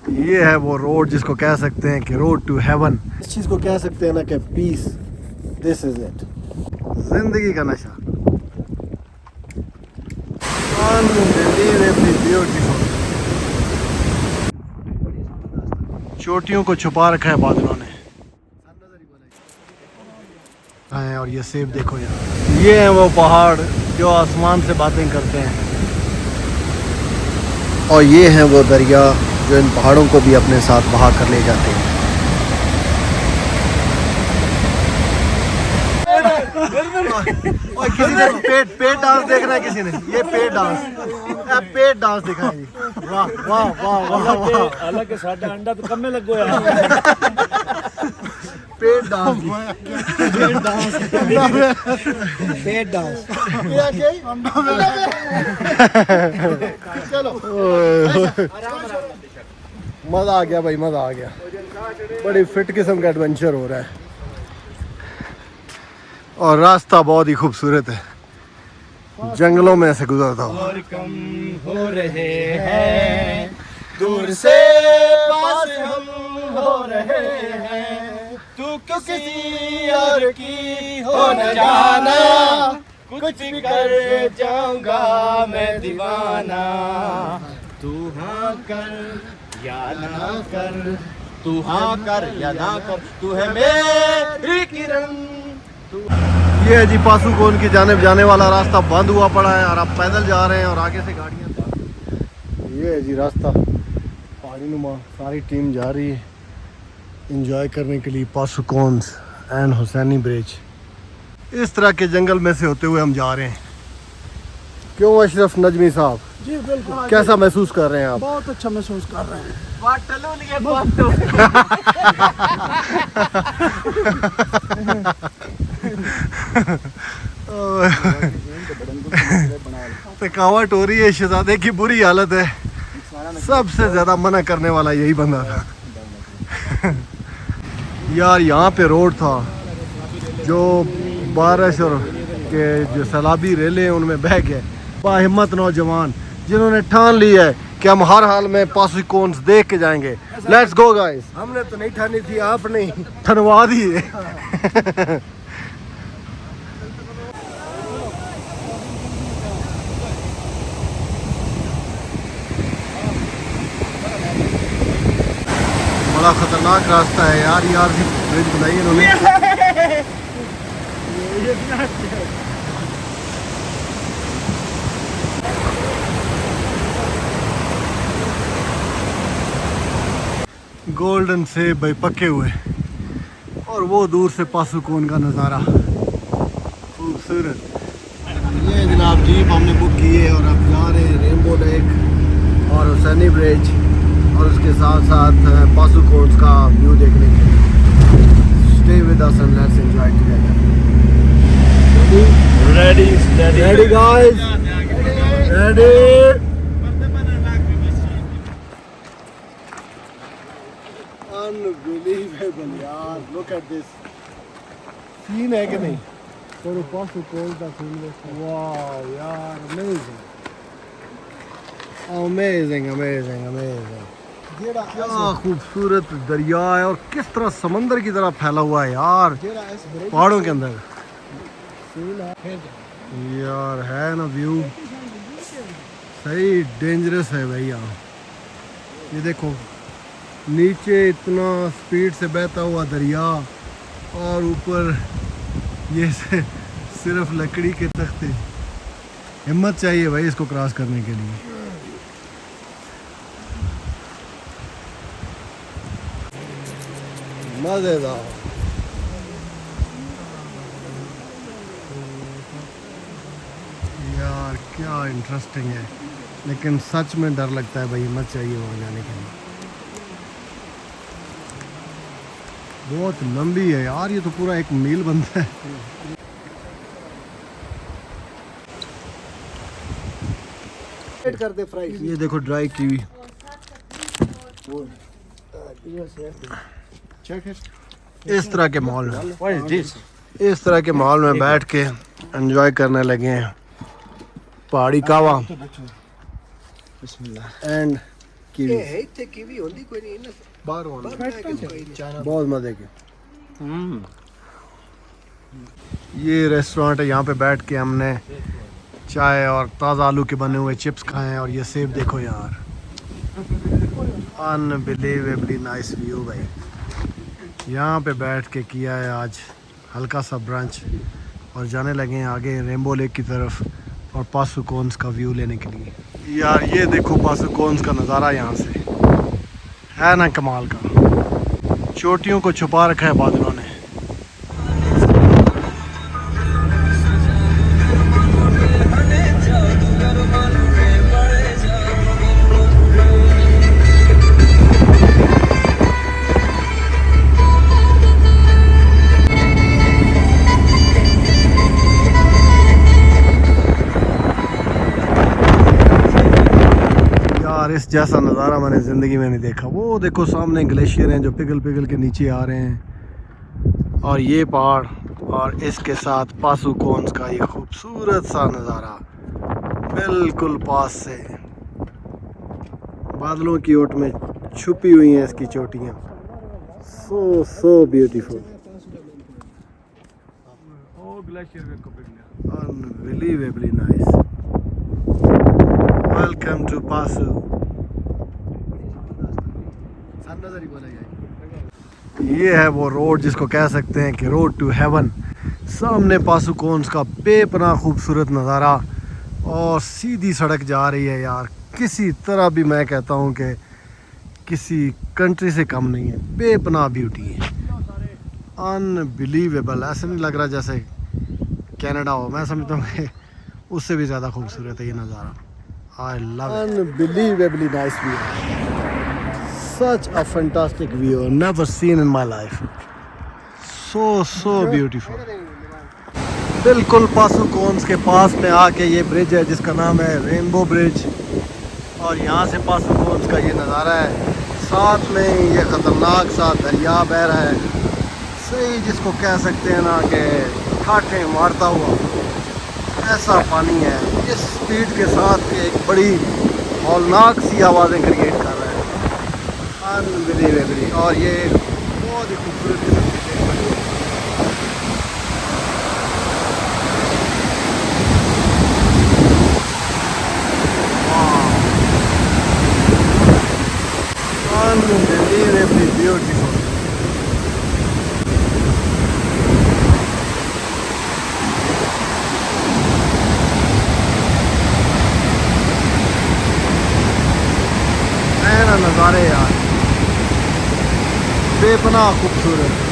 ये है वो रोड जिसको कह सकते हैं कि रोड टू हेवन। इस चीज़ को कह सकते हैं ना कि पीस, दिस इज इट, जिंदगी का नशा। Unbelievably beautiful। चोटियों को छुपा रखा है बादलों ने। और ये सेब देखो यार, ये है वो पहाड़ जो आसमान से बातें करते हैं, और ये है वो दरिया जो इन पहाड़ों को भी अपने साथ बहा कर ले जाते हैं। और किसी ने पेट डांस देखना है, किसी ने ये पेट डांस दिखा है। वाह वाह वाह वाह वाह। हालांकि साडा अंडा तो कम में लगो है। पेट डांस चलो मजा आ गया भाई, मजा आ गया। बड़ी फिट किस्म का एडवेंचर हो रहा है और रास्ता बहुत ही खूबसूरत है, जंगलों में से गुजरता हूँ। और कम हो रहे हैं, दूर से पास हम हो रहे हैं, तू किसी और की हो न जाना, कुछ भी कर जाऊंगा मैं दीवाना, तू हाँ कर या ना कर, तू हाँ कर या ना कर, तू है मेरी किरण। ये है जी पासुकोन की जानिब जाने वाला रास्ता बंद हुआ पड़ा है और आप पैदल जा रहे हैं और आगे से गाड़ियाँ। ये है जी रास्ता पहाड़ी नुमा, सारी टीम जा रही है एंजॉय करने के लिए पासुकोन्स एंड हुसैनी ब्रिज। इस तरह के जंगल में से होते हुए हम जा रहे हैं। क्यों अशरफ नजमी साहब जी बिल्कुल, कैसा महसूस कर रहे हैं आप? बहुत अच्छा महसूस कर रहे हैं। थकावट हो रही है, शहजादे की बुरी हालत है। सबसे ज्यादा मना करने वाला यही बंदा था। यार यहाँ पे रोड था जो बारिश और के जो सैलाबी रेले हैं उनमें बह गए। बाहिम्मत नौजवान जिन्होंने ठान लिया है कि हम हर हाल में पासुकोन्स देख के जाएंगे। Let's go guys. हमने तो नहीं ठानी थी, आपने ठनवा दी है। बड़ा खतरनाक रास्ता है यार, ब्रिज बनाई है इन्होंने। गोल्डन सेब भाई पके हुए, और वो दूर से पासुकोन का नज़ारा खूबसूरत। ये जनाब जीप हमने बुक की है और अब जा रहे हैं रेनबो लेक और हुसैनी ब्रिज और उसके साथ साथ पासुकोन्स का व्यू देखने के लिए। Stay with us and let's enjoy together. Ready guys, ready. Unbelievable यार, लुक एट दिस सीन है कि नहीं? और पासुकोन का सीन, वाह यार, अमेजिंग अमेजिंग अमेजिंग अमेजिंग। क्या खूबसूरत दरिया है और किस तरह समंदर की तरह फैला हुआ है यार पहाड़ों के अंदर। यार है ना व्यू, सही डेंजरस है भाई यहाँ। ये देखो नीचे इतना स्पीड से बहता हुआ दरिया और ऊपर ये सिर्फ लकड़ी के तख्ते। हिम्मत चाहिए भाई इसको क्रॉस करने के लिए। मजेदार। यार क्या इंटरेस्टिंग है, लेकिन सच में डर लगता है भाई, हिम्मत चाहिए वहाँ जाने के लिए। बहुत लंबी है यार, ये तो पूरा एक मील बनता है। कर दे फ्राई। ये देखो ड्राई कीवी। इस तरह के मॉल में, इस तरह के मॉल में बैठ के एंजॉय करने लगे हैं पहाड़ी कावा एंड कीवी है इतने कीवी होती कोई नहीं ना बाहर होना चाइना बहुत मजे के। ये रेस्टोरेंट है, यहाँ पे बैठ के हमने चाय और ताज़ा आलू के बने हुए चिप्स खाए हैं। और ये सेब देखो यार, अनबिलीवेबली नाइस व्यू भाई। यहाँ पे बैठ के किया है आज हल्का सा ब्रंच और जाने लगे हैं आगे रेनबो लेक की तरफ और पासुकोन्स का व्यू लेने के लिए। यार ये देखो पासुकोन्स का नज़ारा यहाँ से है ना कमाल का। चोटियों को छुपा रखा है बादलों ने। इस जैसा नज़ारा मैंने ज़िंदगी में नहीं देखा। वो देखो सामने ग्लेशियर हैं जो पिघल पिघल के नीचे आ रहे हैं और ये पहाड़ और इसके साथ पासुकोन्स का ये खूबसूरत सा नज़ारा बिल्कुल पास से। बादलों की ओट में छुपी हुई हैं इसकी चोटियाँ। So beautiful. Unbelievably nice. Welcome to Passu. ये है वो रोड जिसको कह सकते हैं कि रोड टू हेवन। सामने पासुकोन्स का बेपनाह खूबसूरत नज़ारा और सीधी सड़क जा रही है यार। किसी तरह भी मैं कहता हूँ कि किसी कंट्री से कम नहीं है। बेपनाह ब्यूटी है, अनबिलीवेबल। ऐसा नहीं लग रहा जैसे कनाडा हो। मैं समझता हूँ कि उससे भी ज़्यादा खूबसूरत है ये नज़ारा। I love unbelievably nice view. Such a fantastic view, never seen in my life. So beautiful. बिल्कुल पासुकोन्स के पास में आके ये ब्रिज है जिसका नाम है रेनबो ब्रिज और यहाँ से पासुकोन्स का ये नज़ारा है। साथ में ये ख़तरनाक सा दरिया बह रहा है, सही जिसको कह सकते हैं ना कि ठाठे मारता हुआ ऐसा पानी है। इस स्पीड के साथ एक बड़ी हौलनाक सी आवाज़ें क्रिएट कर रहा है। अनबिलीवेबली। और ये बहुत ही खूबसूरत किस्म की चीज़ बनी है। Unbelievably beautiful. है ना नज़ारे यार, बेपनाह खूबसूरत।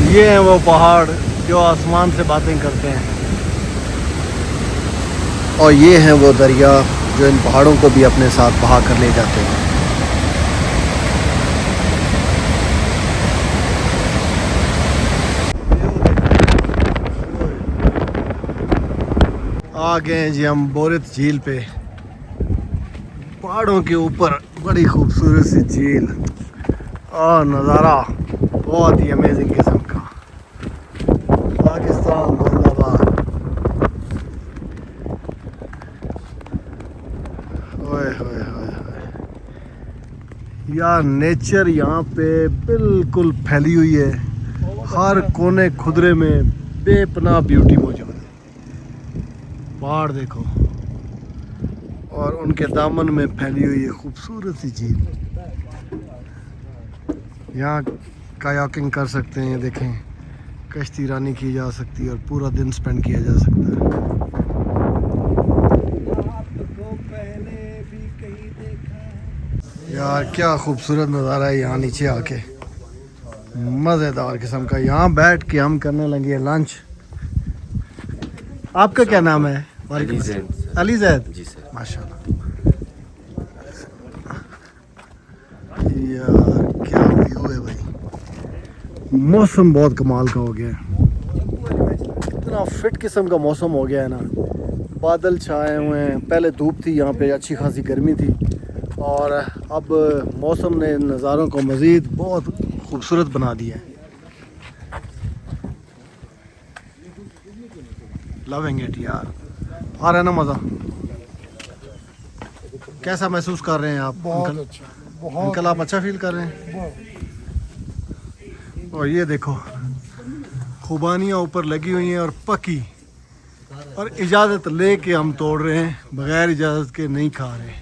ये हैं वो पहाड़ जो आसमान से बातें करते हैं और ये हैं वो दरिया जो इन पहाड़ों को भी अपने साथ बहा कर ले जाते हैं। आ गए हैं जी हम बोरित झील पे। पहाड़ों के ऊपर बड़ी खूबसूरत सी झील और नज़ारा बहुत ही अमेजिंग किस्म का। पाकिस्तान जिंदाबाद। ओए होए होए होए यार, नेचर यहाँ पे बिल्कुल फैली हुई है। हर कोने खुदरे में बेपनाह ब्यूटी मौजूद है। पहाड़ देखो और उनके दामन में फैली हुई है खूबसूरत सी झील। यहाँ कायाकिंग कर सकते हैं, देखें कश्ती रानी की जा सकती है और पूरा दिन स्पेंड किया जा सकता है। यार क्या खूबसूरत नज़ारा है यहाँ नीचे आके, मज़ेदार किस्म का। यहाँ बैठ के हम करने लगे लंच। आपका क्या नाम है? अली जैद जी सर। माशाल्लाह। यार क्या व्यू है भाई, मौसम बहुत कमाल का हो गया है, इतना फिट किस्म का मौसम हो गया है ना। बादल छाए हुए हैं, पहले धूप थी यहाँ पे, अच्छी खासी गर्मी थी, और अब मौसम ने नज़ारों को मज़ीद बहुत खूबसूरत बना दिया है। लविंग इट यार, आ रहा है ना मज़ा। कैसा महसूस कर रहे हैं आप अंकल? अंकल आप अच्छा फील कर रहे हैं? और ये देखो खुबानियाँ ऊपर लगी हुई हैं और पकी, और इजाज़त लेके हम तोड़ रहे हैं, बगैर इजाज़त के नहीं खा रहे।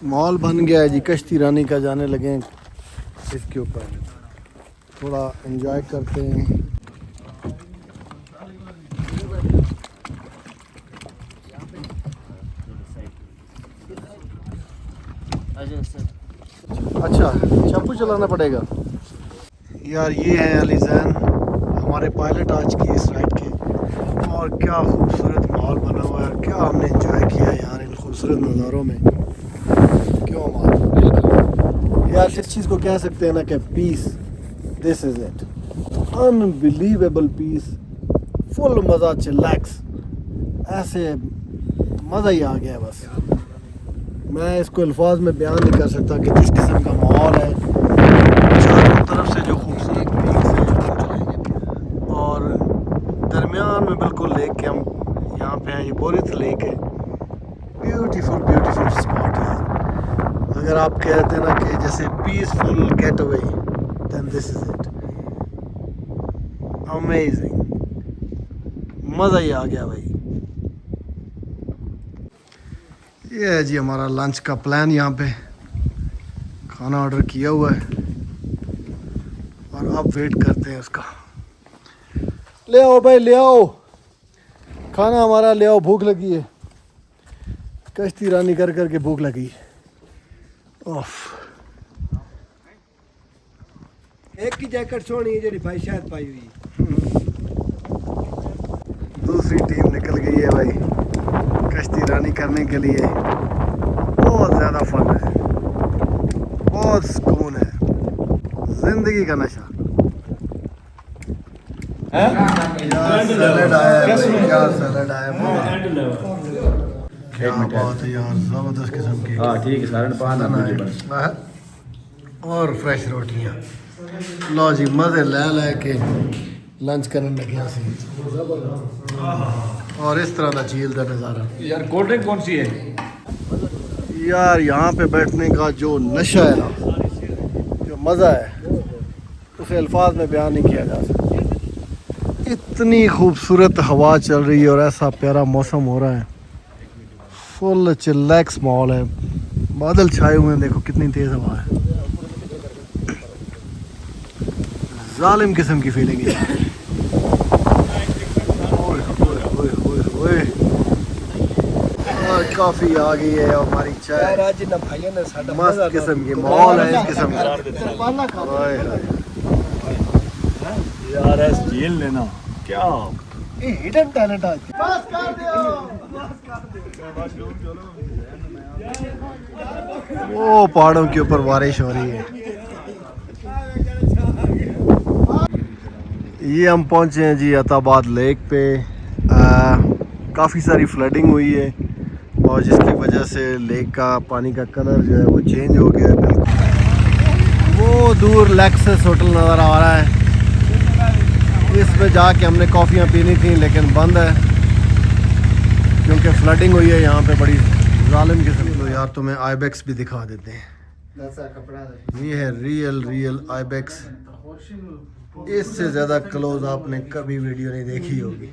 मॉल बन गया है जी, कश्ती रानी का, जाने लगे हैं इसके ऊपर, थोड़ा एंजॉय करते हैं। अच्छा चप्पू चलाना पड़ेगा यार। ये है अली जैन, हमारे पायलट आज की इस राइड के, और क्या खूबसूरत माहौल बना हुआ है, क्या हमने एंजॉय किया यार इन खूबसूरत नज़ारों में। क्यों मार यार, इस चीज़ को कह सकते हैं ना कि peace, this is it, unbelievable peace, full मज़ा, चिलैक्स, ऐसे मज़ा ही आ गया है बस। मैं इसको अल्फाज में बयान नहीं कर सकता कि किस किस्म का माहौल है। चारों तरफ से जो खूबसूरत पीक्स हैं, और दरमियान में बिल्कुल लेक के हम यहाँ पे हैं, ये बोरिथ लेक है। ब्यूटीफुल ब्यूटीफुल स्पॉट है। अगर आप कहते हैं ना कि जैसे peaceful getaway, then this is it, amazing, मज़ा ही आ गया भाई। ये है जी हमारा लंच का प्लान, यहाँ पे खाना ऑर्डर किया हुआ है और अब वेट करते हैं उसका। ले आओ भाई, ले आओ खाना हमारा, ले आओ, भूख लगी है, कश्ती रानी कर करके भूख लगी। ओफ, एक की जैकेट सोनी है जी भाई शायद पाई हुई। दूसरी टीम निकल गई है भाई कश्ती रानी करने के लिए। बहुत ज़्यादा फन है, बहुत सुकून है, जिंदगी का नशा। यार सैलेड आया है भाई, क्या सैलेड आया है, क्या बात है यार, ज़बरदस्त किस्म की। हाँ ठीक है, सारण पान और फ्रेश रोटियाँ। लो जी, मज़े ले के लंच करने लगे असीं, और इस तरह का झील का नज़ारा। यार कोल्ड ड्रिंक कौन सी है? यार यहाँ पे बैठने का जो नशा है ना, जो मज़ा है, उसे अल्फाज में बयान नहीं किया जा सकता। इतनी खूबसूरत हवा चल रही है और ऐसा प्यारा मौसम हो रहा है, फुल चिलैक्स माहौल है, बादल छाए हुए हैं, देखो कितनी तेज़ हवा है, जालिम किस्म की फीलिंग है। और काफ़ी आ गई है हमारी चाय, आज ना भाइयों ने साडा मस्त किस्म की माहौल है इस किस्म का। ओए होए। यार ऐस झील लेना क्या ये हिडन टैलेंट आज। बस कर दियो, वो पहाड़ों के ऊपर बारिश हो रही है। ये हम पहुंचे हैं जी अताबाद लेक पे। काफ़ी सारी फ्लडिंग हुई है और जिसकी वजह से लेक का पानी का कलर जो है वो चेंज हो गया है बिल्कुल। वो दूर लेक्सस होटल नज़र आ रहा है, इसमें जाके हमने कॉफ़ियाँ पीनी थी लेकिन बंद है क्योंकि फ्लडिंग हुई है यहाँ पे बड़ी जालिम किस्म। तो यार तुम्हें आईबेक्स भी दिखा देते हैं, ये है रियल आईबेक्स। इससे ज़्यादा क्लोज आपने कभी वीडियो नहीं देखी होगी।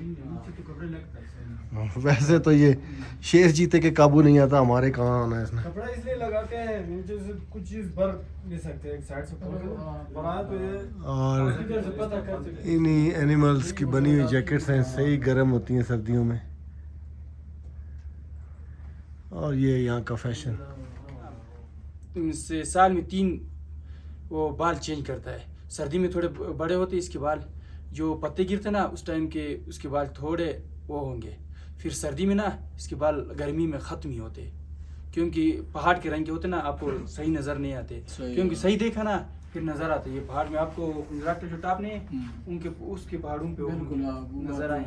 वैसे तो ये शेर जीते के काबू नहीं आता, हमारे कहाँ आना है इसने। कपड़ा इसलिए लगाते हैं नीचे से कुछ चीज भर नहीं सकते, एक साइड से खोल के बनाया तो ये और इधर से पता कर सकते। इन्हीं एनिमल्स की बनी हुई जैकेट्स हैं, सही गर्म होती हैं सर्दियों में। और ये यहाँ का फैशन, से साल में 3 वो बाल चेंज करता है। सर्दी में थोड़े बड़े होते इसके बाल, जो पत्ते गिरते ना उस टाइम के उसके बाल थोड़े वो होंगे, फिर सर्दी में ना इसके बाल गर्मी में ख़त्म ही होते, क्योंकि पहाड़ के रंग के होते ना आपको सही नज़र नहीं आते, क्योंकि सही देखा ना फिर नज़र आते। ये पहाड़ में आपको गुजरात के जो टॉप नहीं है उनके उसके पहाड़ों पे बिल्कुल नज़र आए।